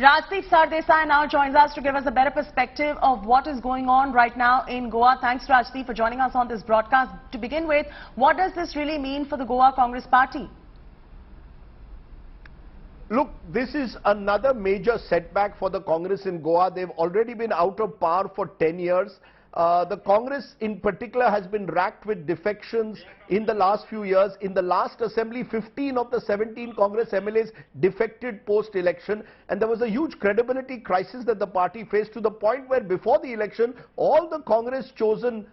Rajdeep Sardesai now joins us to give us a better perspective of what is going on right now in Goa. Thanks, Rajdeep, for joining us on this broadcast. To begin with, what does this really mean for the Goa Congress Party? Look, this is another major setback for the Congress in Goa. They've already been out of power for 10 years. The Congress in particular has been racked with defections in the last few years. In the last assembly, 15 of the 17 Congress MLAs defected post-election, and there was a huge credibility crisis that the party faced, to the point where before the election, all the Congress chosen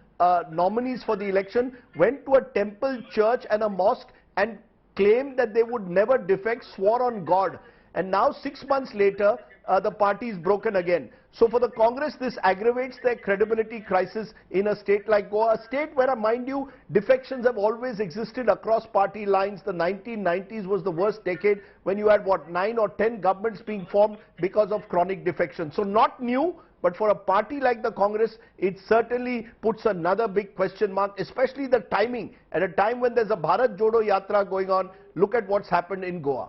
nominees for the election went to a temple, church and a mosque and claimed that they would never defect, swore on God. And now 6 months later, the party is broken again. So for the Congress, this aggravates their credibility crisis in a state like Goa, a state where, mind you, defections have always existed across party lines. The 1990s was the worst decade, when you had, 9 or 10 governments being formed because of chronic defection. So not new, but for a party like the Congress, it certainly puts another big question mark, especially the timing. At a time when there's a Bharat Jodo Yatra going on, look at what's happened in Goa.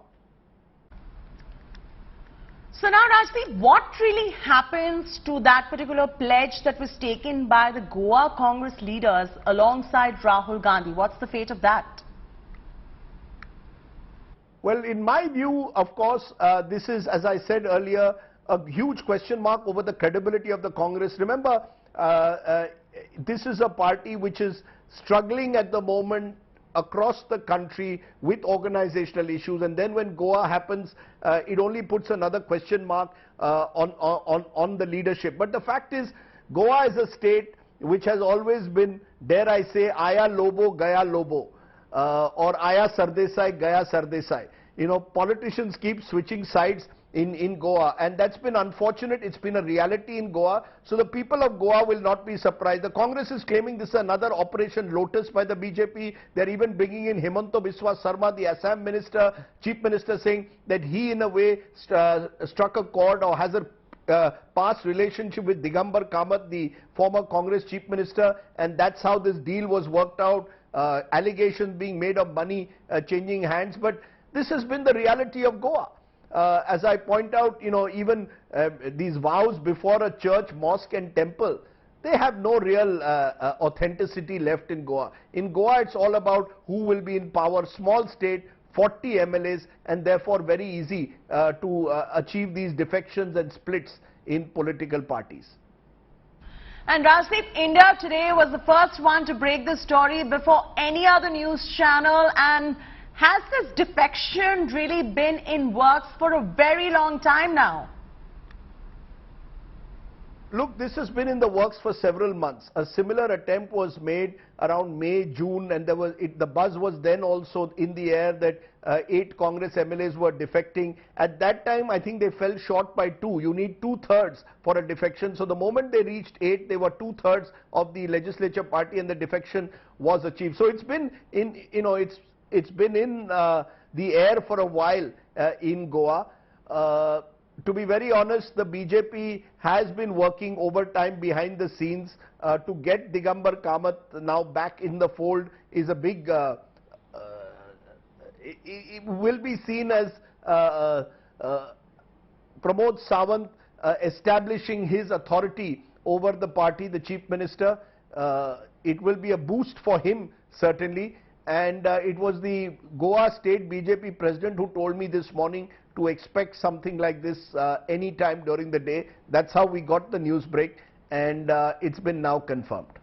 So now, Rajdeep, what really happens to that particular pledge that was taken by the Goa Congress leaders alongside Rahul Gandhi? What's the fate of that? Well, in my view, of course, this is, as I said earlier, a huge question mark over the credibility of the Congress. Remember, this is a party which is struggling at the moment across the country with organizational issues, and then when Goa happens, it only puts another question mark on the leadership. But the fact is, Goa is a state which has always been, dare I say, Aya Lobo, Gaya Lobo, or Aya Sardesai, Gaya Sardesai. You know, politicians keep switching sides in Goa, and that's been unfortunate. It's been a reality in Goa, so the people of Goa will not be surprised. The Congress is claiming this is another Operation Lotus by the BJP. They're even bringing in Himanta Biswa Sarma, the Assam minister, chief minister, saying that he in a way struck a chord or has a past relationship with Digambar Kamath, the former Congress chief minister, and that's how this deal was worked out. Allegations being made of money changing hands, but this has been the reality of Goa. As I point out, you know, even these vows before a church, mosque and temple, they have no real authenticity left in Goa. In Goa, it's all about who will be in power. Small state, 40 MLAs, and therefore very easy to achieve these defections and splits in political parties. And Rajdeep, India Today was the first one to break the story before any other news channel. And has this defection really been in works for a very long time now? Look, this has been in the works for several months. A similar attempt was made around May, June, and the buzz was then also in the air that 8 Congress MLAs were defecting. At that time, I think they fell short by 2. You need 2/3 for a defection. So the moment they reached 8, they were 2/3 of the legislature party, and the defection was achieved. So it's been in, you know, it's been in the air for a while in Goa. To be very honest, the BJP has been working overtime behind the scenes to get Digambar Kamath now back in the fold. Is a big, it will be seen as Pramod Sawant establishing his authority over the party, the chief minister. It will be a boost for him, certainly. And it was the Goa State BJP president who told me this morning to expect something like this any time during the day. That's how we got the news break, and it's been now confirmed.